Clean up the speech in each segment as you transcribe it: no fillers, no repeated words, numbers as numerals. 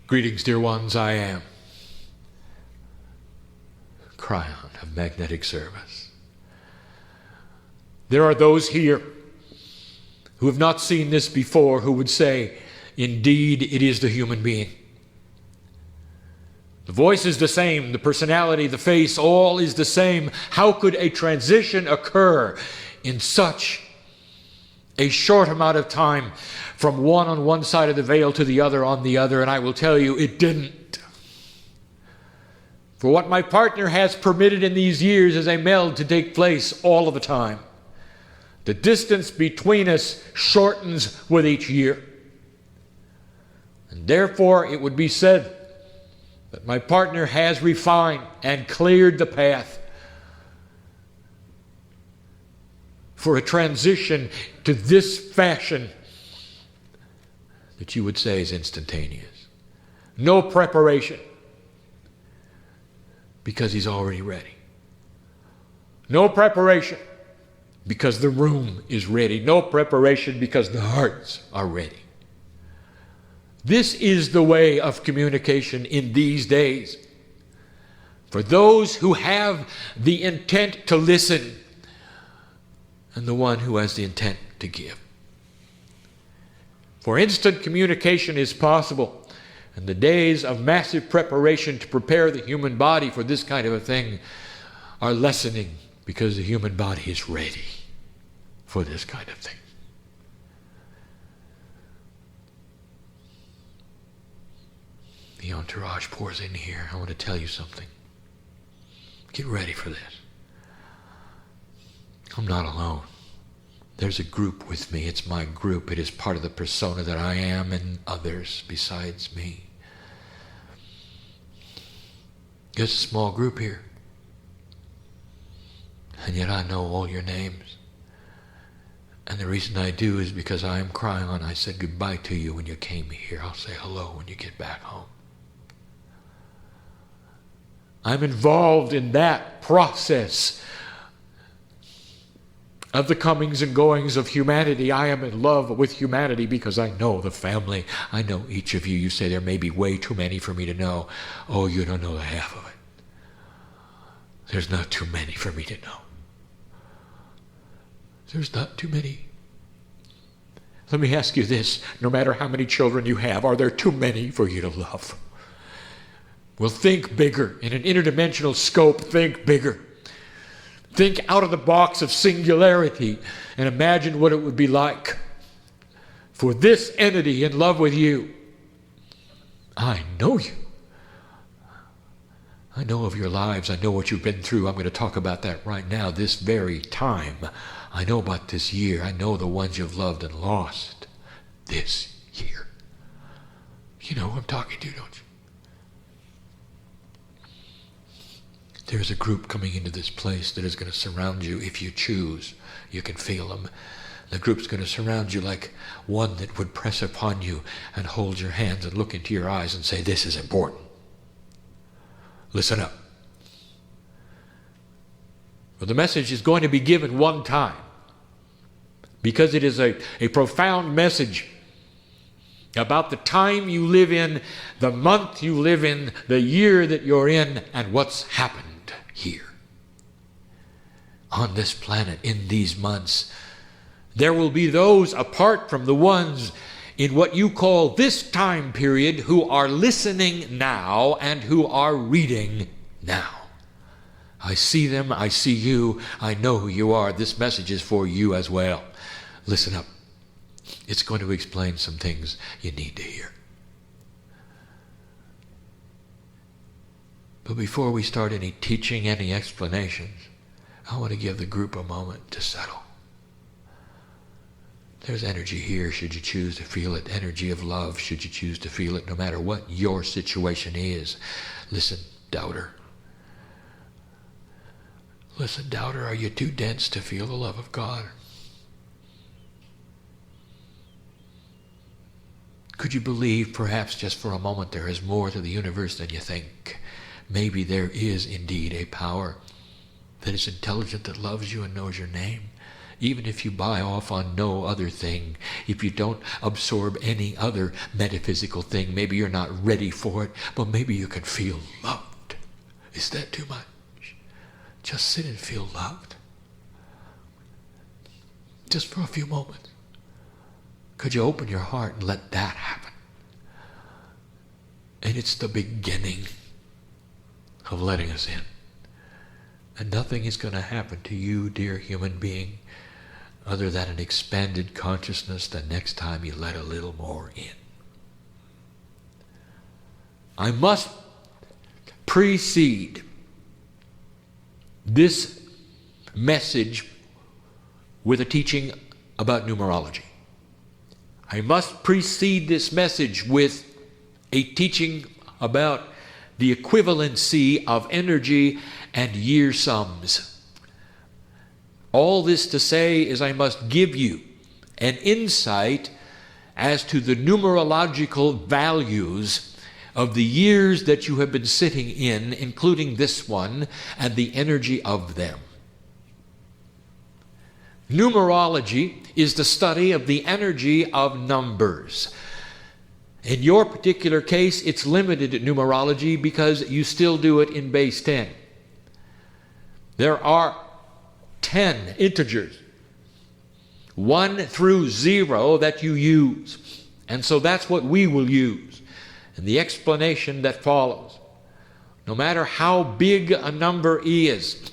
Greetings, dear ones, I am Kryon of Magnetic Service. There are those here who have not seen this before who would say, indeed, it is the human being. The voice is the same, the personality, the face, all is the same. How could a transition occur in such a short amount of time from one on one side of the veil to the other on the other? And I will tell you, it didn't. For what my partner has permitted in these years is a meld to take place all of the time. The distance between us shortens with each year. And therefore, it would be said that my partner has refined and cleared the path for a transition to this fashion that you would say is instantaneous. No preparation, because he's already ready. No preparation, because the room is ready. No preparation, because the hearts are ready. This is the way of communication in these days. For those who have the intent to listen and the one who has the intent to give. For instant communication is possible, and the days of massive preparation to prepare the human body for this kind of a thing are lessening because the human body is ready for this kind of thing. The entourage pours in here. I want to tell you something. Get ready for this. I'm not alone. There's a group with me. It's my group. It is part of the persona that I am and others besides me. There's a small group here. And yet I know all your names. And the reason I do is because I am Kryon. I said goodbye to you when you came here. I'll say hello when you get back home. I'm involved in that process of the comings and goings of humanity. I am in love with humanity because I know the family. I know each of you. You say there may be way too many for me to know. Oh, you don't know the half of it. There's not too many for me to know. There's not too many. Let me ask you this. No matter how many children you have, are there too many for you to love? Well, think bigger. In an interdimensional scope, think bigger. Think out of the box of singularity and imagine what it would be like for this entity in love with you. I know you. I know of your lives. I know what you've been through. I'm going to talk about that right now, this very time. I know about this year. I know the ones you've loved and lost this year. You know who I'm talking to, don't you? There's a group coming into this place that is going to surround you if you choose. You can feel them. The group's going to surround you like one that would press upon you and hold your hands and look into your eyes and say, this is important. Listen up. Well, the message is going to be given one time because it is a profound message about the time you live in, the month you live in, the year that you're in, and what's happened here on this planet in these months. There will be those apart from the ones in what you call this time period who are listening now and who are reading now. I see them, I see you, I know who you are. This message is for you as well. Listen up. It's going to explain some things you need to hear. But before we start any teaching, any explanations, I want to give the group a moment to settle. There's energy here should you choose to feel it. Energy of love should you choose to feel it, no matter what your situation is. Listen, doubter. Listen, doubter, are you too dense to feel the love of God? Could you believe perhaps just for a moment there is more to the universe than you think? Maybe there is indeed a power that is intelligent, that loves you and knows your name. even if you buy off on no other thing, if you don't absorb any other metaphysical thing, maybe you're not ready for it, but maybe you can feel loved. Is that too much? Just sit and feel loved. Just for a few moments. Could you open your heart and let that happen? And it's the beginning of letting us in. And nothing is going to happen to you, dear human being, other than an expanded consciousness the next time you let a little more in. I must precede this message with a teaching about numerology. I must precede this message with a teaching about the equivalency of energy and year sums. All this to say is I must give you an insight as to the numerological values of the years that you have been sitting in, including this one, and the energy of them. Numerology is the study of the energy of numbers. In your particular case, it's limited to numerology because you still do it in base 10. There are 10 integers, 1 through 0, that you use. And so that's what we will use. And the explanation that follows, no matter how big a number is,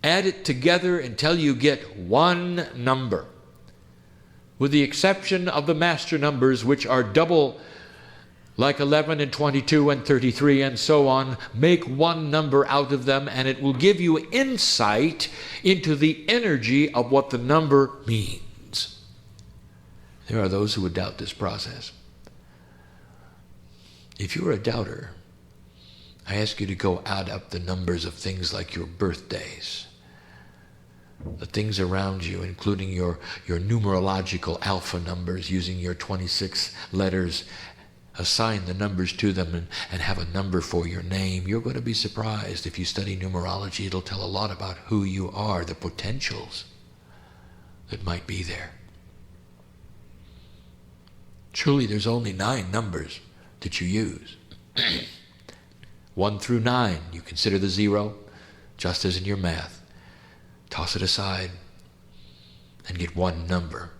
add it together until you get one number. With the exception of the master numbers, which are double, like 11 and 22 and 33 and so on, make one number out of them, and it will give you insight into the energy of what the number means. There are those who would doubt this process. If you're a doubter, I ask you to go add up the numbers of things like your birthdays, the things around you, including your numerological alpha numbers, using your 26 letters, assign the numbers to them and have a number for your name. You're going to be surprised. If you study numerology, it'll tell a lot about who you are, the potentials that might be there. Truly, there's only 9 numbers that you use. 1 through 9, you consider the 0, just as in your math. Toss it aside and get one number.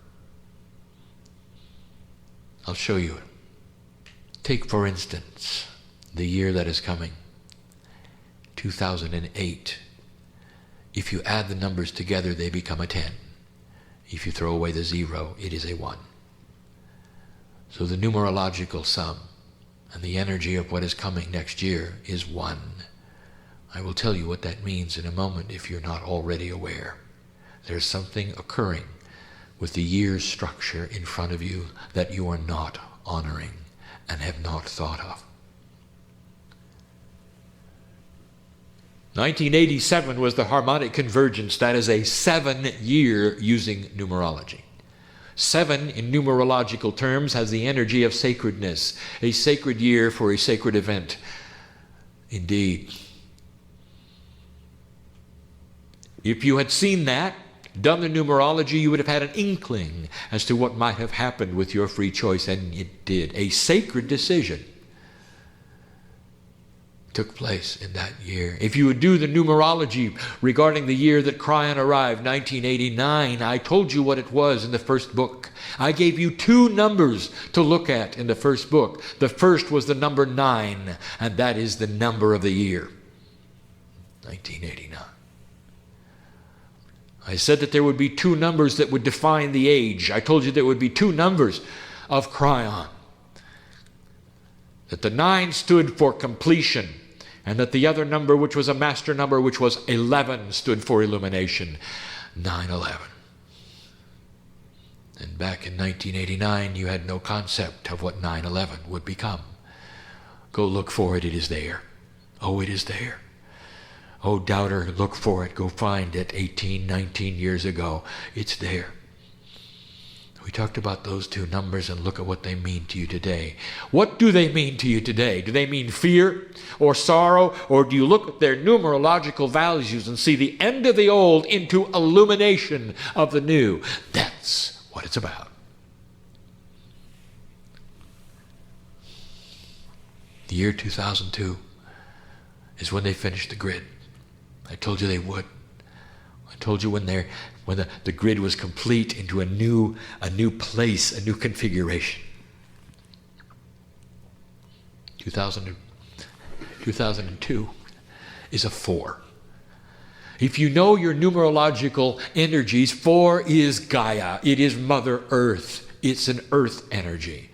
I'll show you it. Take, for instance, the year that is coming, 2008. If you add the numbers together, they become a 10. If you throw away the 0, it is a 1. So the numerological sum and the energy of what is coming next year is 1. I will tell you what that means in a moment if you're not already aware. There's something occurring with the year's structure in front of you that you are not honoring and have not thought of. 1987 was the harmonic convergence. That is a 7-year using numerology. 7 in numerological terms has the energy of sacredness, a sacred year for a sacred event. Indeed. If you had seen that, done the numerology, you would have had an inkling as to what might have happened with your free choice, and it did. A sacred decision took place in that year. If you would do the numerology regarding the year that Kryon arrived, 1989, I told you what it was in the first book. I gave you 2 numbers to look at in the first book. The first was the number 9, and that is the number of the year, 1989. I said that there would be 2 numbers that would define the age. I told you there would be 2 numbers of Kryon. That the 9 stood for completion, and that the other number, which was a master number, which was 11, stood for illumination. 9/11. And back in 1989, you had no concept of what 9/11 would become. Go look for it. It is there. Oh, it is there. Oh, doubter, look for it. Go find it 18, 19 years ago. It's there. We talked about those two numbers, and look at what they mean to you today. What do they mean to you today? Do they mean fear or sorrow? Or do you look at their numerological values and see the end of the old into illumination of the new? That's what it's about. The year 2002 is when they finished the grid. I told you they would. I told you when the grid was complete into a new place, a new configuration. 2002 is a 4. If you know your numerological energies, 4 is Gaia. It is Mother Earth. It's an earth energy.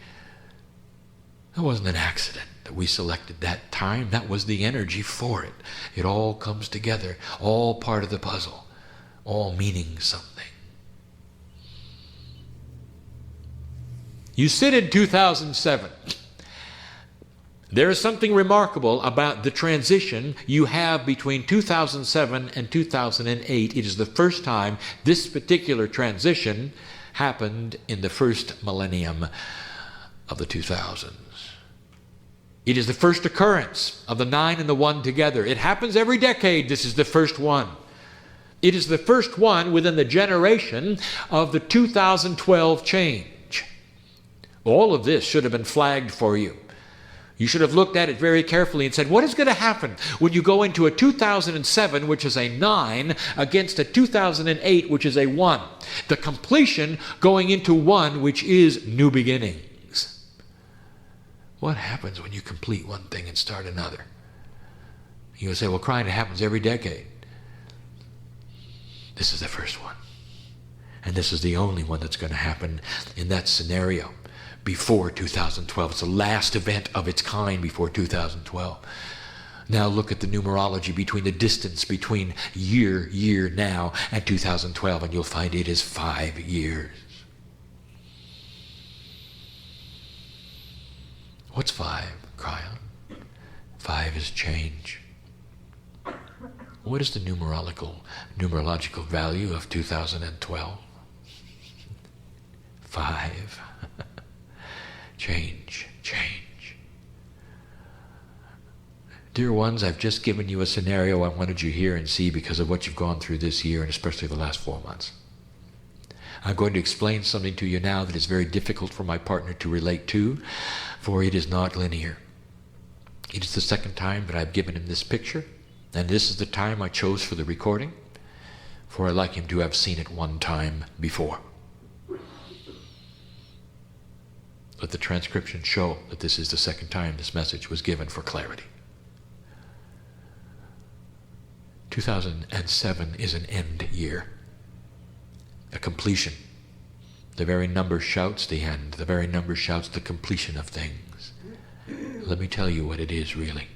That wasn't an accident that we selected that time. That was the energy for it. It all comes together, all part of the puzzle, all meaning something. You sit in 2007. There is something remarkable about the transition you have between 2007 and 2008. It is the first time this particular transition happened in the first millennium of the 2000s. It is the first occurrence of the 9 and the 1 together. It happens every decade. This is the first one. It is the first one within the generation of the 2012 change. All of this should have been flagged for you. You should have looked at it very carefully and said, what is going to happen when you go into a 2007, which is a 9, against a 2008, which is a 1? The completion going into 1, which is new beginnings. What happens when you complete one thing and start another? You would say, well, Kryon, it happens every decade. This is the first one. And this is the only one that's going to happen in that scenario before 2012. It's the last event of its kind before 2012. Now look at the numerology between the distance between year now and 2012, and you'll find it is 5 years. What's 5, Kryon? 5 is change. What is the numerological value of 2012? 5. Change. Dear ones, I've just given you a scenario I wanted you to hear and see because of what you've gone through this year, and especially the last 4 months. I'm going to explain something to you now that is very difficult for my partner to relate to, for it is not linear. It is the second time that I've given him this picture, and this is the time I chose for the recording, for I like him to have seen it one time before. Let the transcription show that this is the second time this message was given for clarity. 2007 is an end year, a completion. The very number shouts the end. The very number shouts the completion of things. Let me tell you what it is really.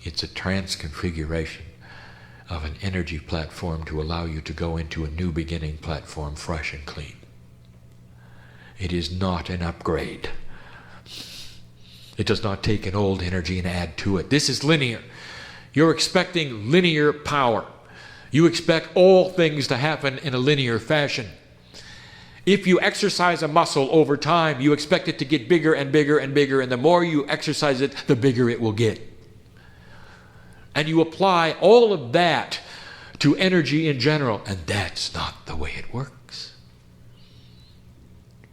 It's a transconfiguration of an energy platform to allow you to go into a new beginning platform, fresh and clean. It is not an upgrade. It does not take an old energy and add to it. This is linear. You're expecting linear power. You expect all things to happen in a linear fashion. If you exercise a muscle over time, you expect it to get bigger and bigger and bigger, and the more you exercise it, the bigger it will get. And you apply all of that to energy in general, and that's not the way it works.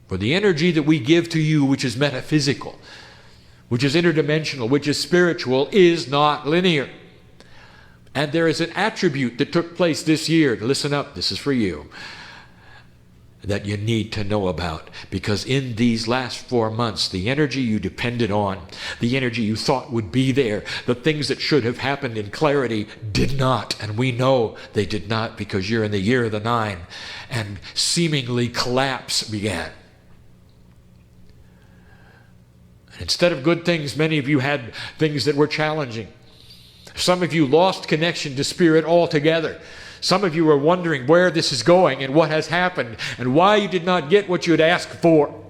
For the energy that we give to you, which is metaphysical, which is interdimensional, which is spiritual, is not linear. And there is an attribute that took place this year, listen up, this is for you, that you need to know about. Because in these last 4 months, the energy you depended on, the energy you thought would be there, the things that should have happened in clarity did not. And we know they did not because you're in the year of the 9, and seemingly collapse began. And instead of good things, many of you had things that were challenging. Some of you lost connection to spirit altogether. Some of you are wondering where this is going and what has happened and why you did not get what you had asked for.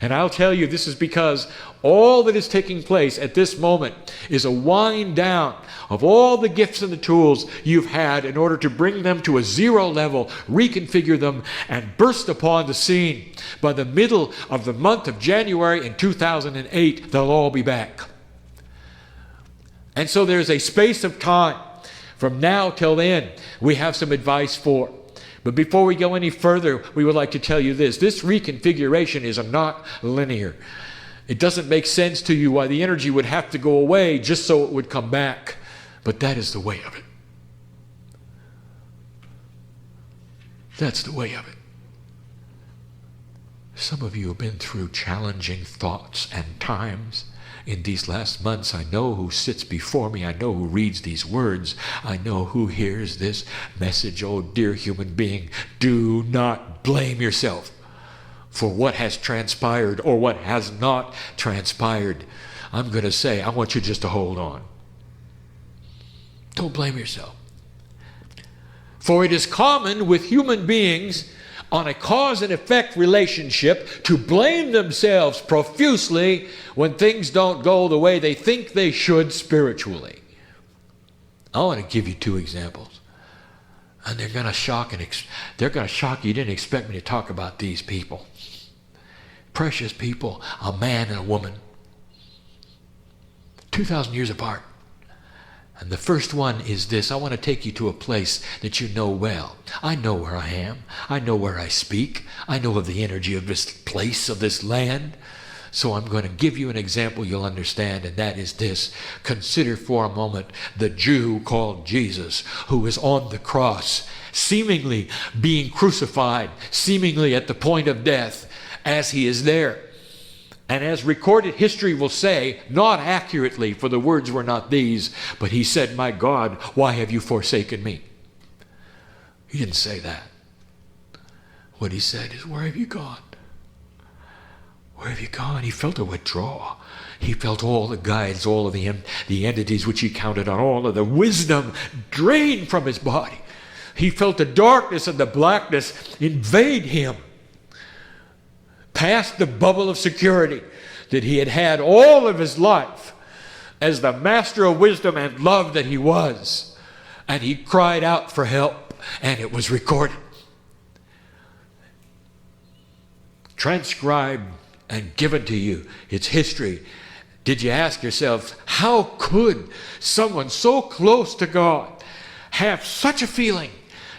And I'll tell you, this is because all that is taking place at this moment is a wind down of all the gifts and the tools you've had in order to bring them to a zero level, reconfigure them, and burst upon the scene. By the middle of the month of January in 2008, they'll all be back. And so there's a space of time from now till then we have some advice for. But before we go any further, we would like to tell you this. This reconfiguration is not linear. It doesn't make sense to you why the energy would have to go away just so it would come back. But that is the way of it. That's the way of it. Some of you have been through challenging thoughts and times in these last months. I know who sits before me. I know who reads these words. I know who hears this message. Oh, dear human being, do not blame yourself for what has transpired or what has not transpired. I'm going to say, I want you just to hold on. Don't blame yourself. For it is common with human beings on a cause and effect relationship to blame themselves profusely when things don't go the way they think they should spiritually. I want to give you two examples. And they're going to shock you. You didn't expect me to talk about these people. Precious people, a man and a woman. 2,000 years apart. And the first one is this. I want to take you to a place that you know well. I know where I am. I know where I speak. I know of the energy of this place, of this land. So I'm going to give you an example you'll understand, and that is this. Consider for a moment the Jew called Jesus, who is on the cross, seemingly being crucified, seemingly at the point of death, as he is there. And as recorded history will say, not accurately, for the words were not these, but he said, my God, why have you forsaken me? He didn't say that. What he said is, where have you gone? Where have you gone? He felt a withdrawal. He felt all the guides, all of the entities which he counted on, all of the wisdom drained from his body. He felt the darkness and the blackness invade him. Past the bubble of security that he had had all of his life as the master of wisdom and love that he was. And he cried out for help, and it was recorded, transcribed, and given to you. It's history. Did you ask yourself, how could someone so close to God have such a feeling?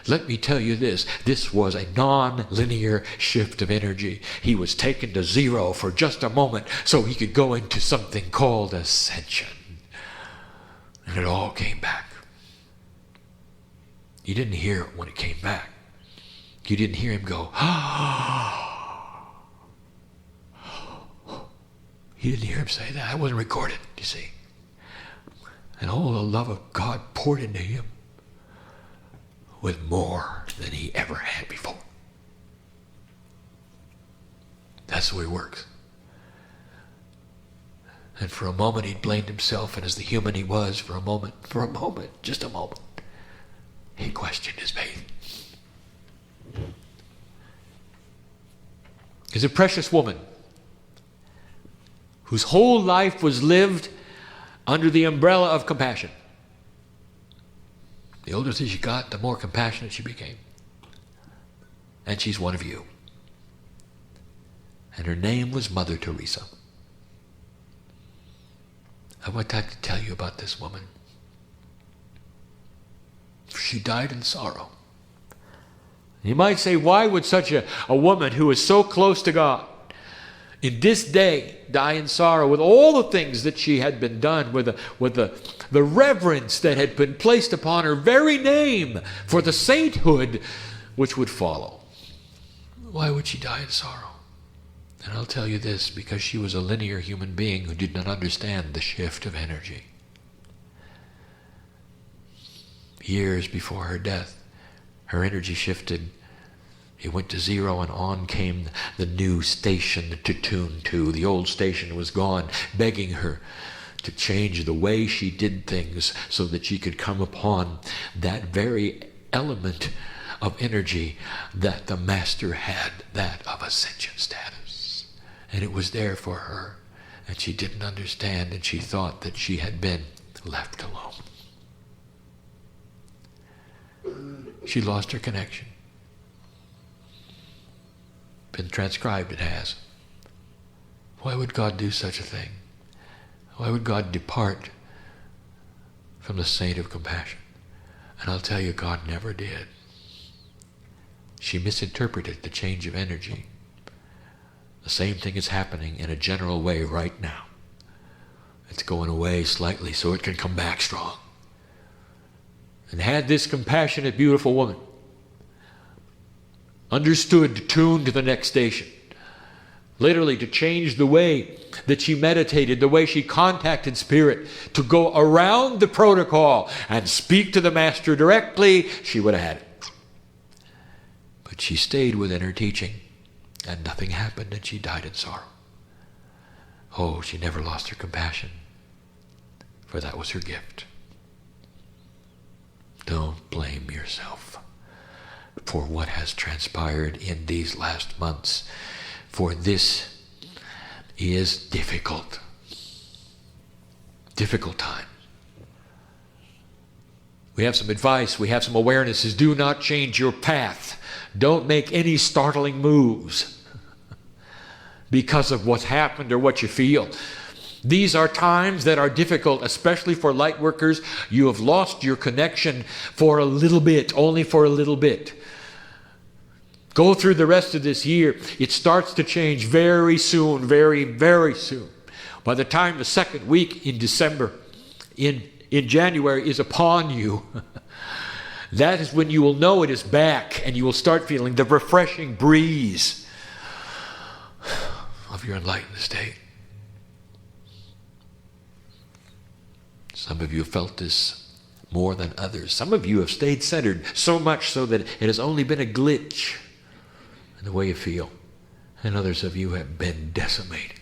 Let me tell you this. This was a non-linear shift of energy. He was taken to zero for just a moment so he could go into something called ascension. And it all came back. You didn't hear it when it came back. You didn't hear him go, You didn't hear him say that. That wasn't recorded, you see. And all the love of God poured into him with more than he ever had before. That's the way it works. And for a moment he blamed himself, and as the human he was, for a moment, just a moment, he questioned his faith. There's a precious woman whose whole life was lived under the umbrella of compassion. The older she got, the more compassionate she became. And she's one of you. And her name was Mother Teresa. I would like to tell you about this woman. She died in sorrow. You might say, why would such a woman who is so close to God in this day die in sorrow with all the things that she had been done, with the reverence that had been placed upon her very name for the sainthood which would follow? Why would she die in sorrow? And I'll tell you this, because she was a linear human being who did not understand the shift of energy. Years before her death, her energy shifted. It went to zero, and on came the new station to tune to. The old station was gone, begging her to change the way she did things so that she could come upon that very element of energy that the master had, that of ascension status. And it was there for her. And she didn't understand, and she thought that she had been left alone. She lost her connection. Been transcribed, it has. Why would God do such a thing? Why would God depart from the saint of compassion? And I'll tell you, God never did. She misinterpreted the change of energy. The same thing is happening in a general way right now. It's going away slightly so it can come back strong. And had this compassionate, beautiful woman understood to tune to the next station, literally to change the way that she meditated, the way she contacted Spirit, to go around the protocol and speak to the Master directly, she would have had it. But she stayed within her teaching, and nothing happened, and she died in sorrow. Oh, she never lost her compassion, for that was her gift. Don't blame yourself for what has transpired in these last months, for this is difficult. Difficult time. We have some advice, we have some awarenesses. Do not change your path. Don't make any startling moves because of what's happened or what you feel. These are times that are difficult, especially for light workers. You have lost your connection for a little bit, only for a little bit. Go through the rest of this year. It starts to change very soon, very, very soon. By the time the second week in December, in January is upon you, that is when you will know it is back, and you will start feeling the refreshing breeze of your enlightened state. Some of you have felt this more than others. Some of you have stayed centered so much so that it has only been a glitch in the way you feel. And others of you have been decimated.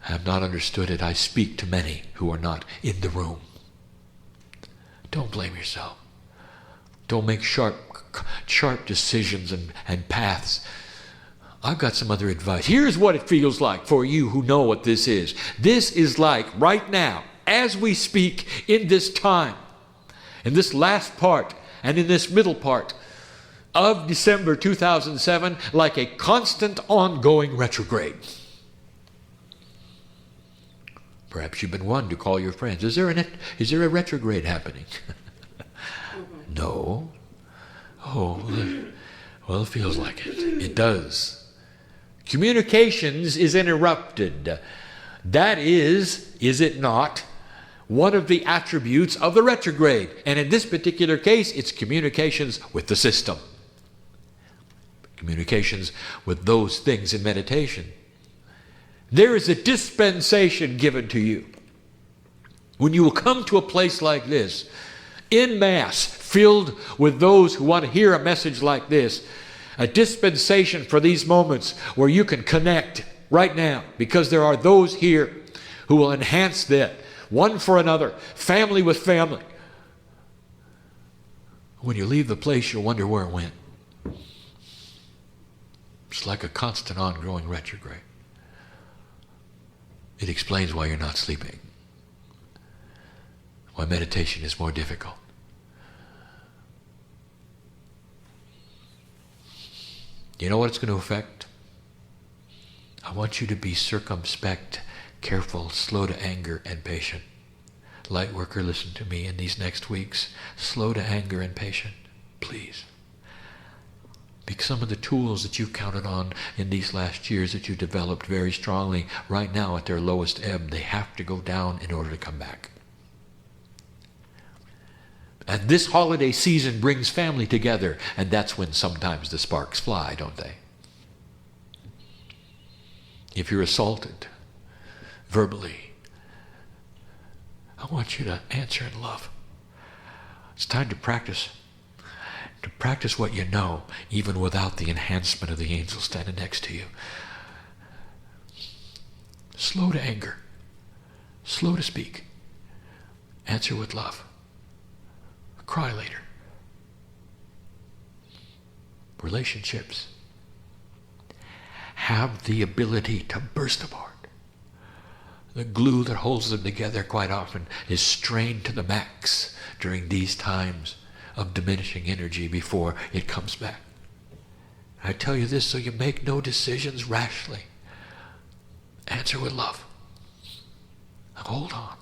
Have not understood it. I speak to many who are not in the room. Don't blame yourself. Don't make sharp decisions and paths. I've got some other advice. Here's what it feels like for you who know what this is. This is like right now, as we speak, in this time, in this last part and in this middle part of December 2007, like a constant ongoing retrograde. Perhaps you've been one to call your friends. Is there a retrograde happening? No. Oh, well, it feels like it. It does. Communications is interrupted. That is it not, one of the attributes of the retrograde? And in this particular case, it's communications with the system. Communications with those things in meditation. There is a dispensation given to you. When you will come to a place like this, in mass, filled with those who want to hear a message like this, a dispensation for these moments where you can connect right now, because there are those here who will enhance that, one for another, family with family. When you leave the place, you'll wonder where it went. It's like a constant ongoing retrograde. It explains why you're not sleeping, why meditation is more difficult. You know what it's going to affect? I want you to be circumspect, careful, slow to anger, and patient. Light worker, listen to me in these next weeks. Slow to anger and patient, please. Because some of the tools that you've counted on in these last years that you developed very strongly, right now at their lowest ebb, they have to go down in order to come back. And this holiday season brings family together, and that's when sometimes the sparks fly, don't they? If you're assaulted verbally, I want you to answer in love. It's time to practice what you know, even without the enhancement of the angel standing next to you. Slow to anger, slow to speak, answer with love, cry later. have the ability to burst apart. The glue that holds them together quite often is strained to the max during these times of diminishing energy before it comes back. I tell you this so you make no decisions rashly. Answer with love. Now hold on.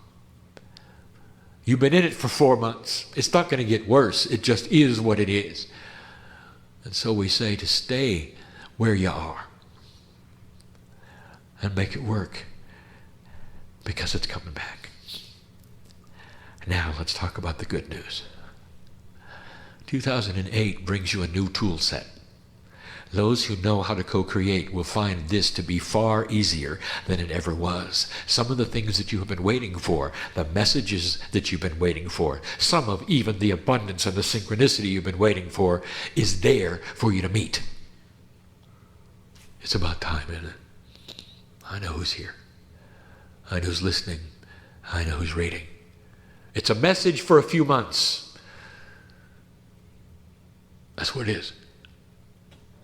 You've been in it for 4 months. It's not going to get worse. It just is what it is. And so we say to stay where you are and make it work, because it's coming back. Now let's talk about the good news. 2008 brings you a new tool set. Those who know how to co-create will find this to be far easier than it ever was. Some of the things that you have been waiting for, the messages that you've been waiting for, some of even the abundance and the synchronicity you've been waiting for is there for you to meet. It's about time, isn't it? I know who's here. I know who's listening. I know who's reading. It's a message for a few months. That's what it is.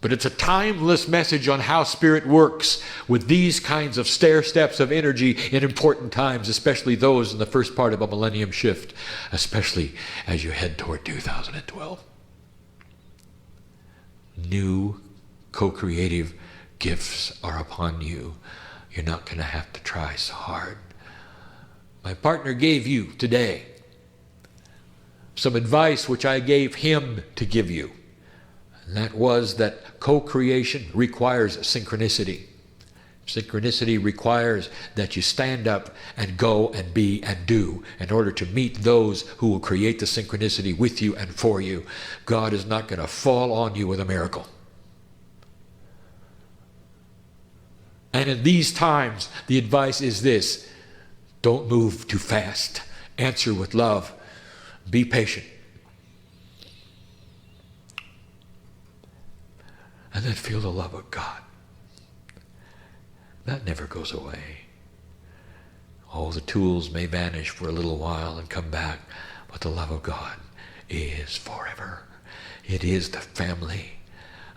But it's a timeless message on how Spirit works with these kinds of stair steps of energy in important times, especially those in the first part of a millennium shift, especially as you head toward 2012. New co-creative gifts are upon you. You're not going to have to try so hard. My partner gave you today some advice which I gave him to give you. And that was that co-creation requires synchronicity. Synchronicity requires that you stand up and go and be and do in order to meet those who will create the synchronicity with you and for you. God is not going to fall on you with a miracle. And in these times, the advice is this: don't move too fast. Answer with love. Be patient. And then feel the love of God. That never goes away. All the tools may vanish for a little while and come back, but the love of God is forever. It is the family.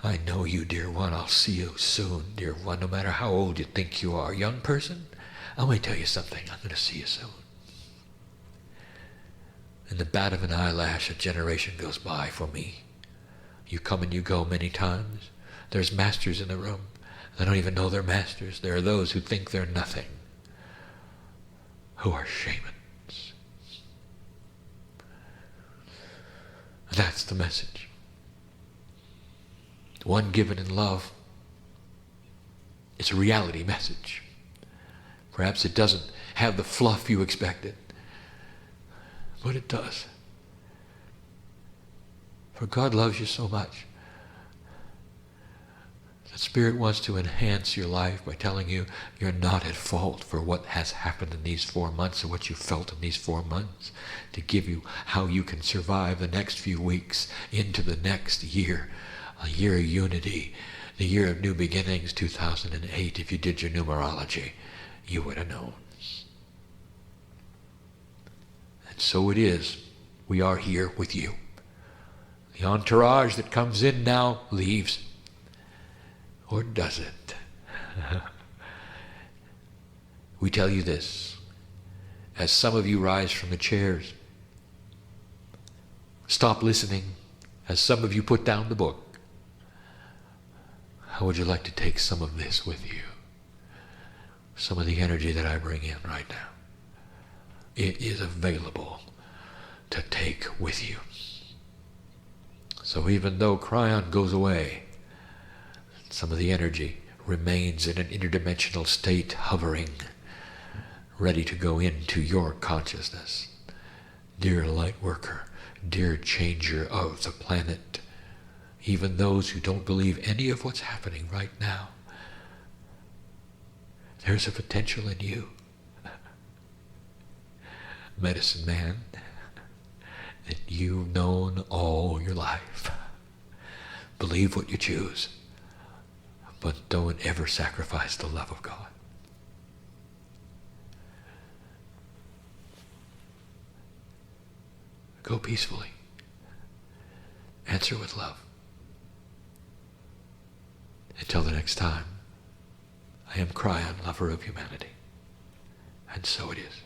I know you, dear one. I'll see you soon, dear one, no matter how old you think you are. Young person, I want to tell you something. I'm going to see you soon. In the bat of an eyelash, a generation goes by for me. You come and you go many times. There's masters in the room. They don't even know they're masters. There are those who think they're nothing, who are shamans. That's the message. One given in love. It's a reality message. Perhaps it doesn't have the fluff you expected, but it does. For God loves you so much. The Spirit wants to enhance your life by telling you you're not at fault for what has happened in these 4 months and what you felt in these 4 months, to give you how you can survive the next few weeks into the next year, a year of unity, the year of new beginnings, 2008. If you did your numerology, you would have known. And so it is. We are here with you. The entourage that comes in now leaves. Or does it? We tell you this, as some of you rise from the chairs, stop listening, as some of you put down the book. How would you like to take some of this with you? Some of the energy that I bring in right now. It is available to take with you. So even though Kryon goes away, some of the energy remains in an interdimensional state, hovering, ready to go into your consciousness. Dear light worker, dear changer of the planet, even those who don't believe any of what's happening right now, there's a potential in you, medicine man, that you've known all your life. Believe what you choose. But don't ever sacrifice the love of God. Go peacefully. Answer with love. Until the next time, I am Kryon, lover of humanity. And so it is.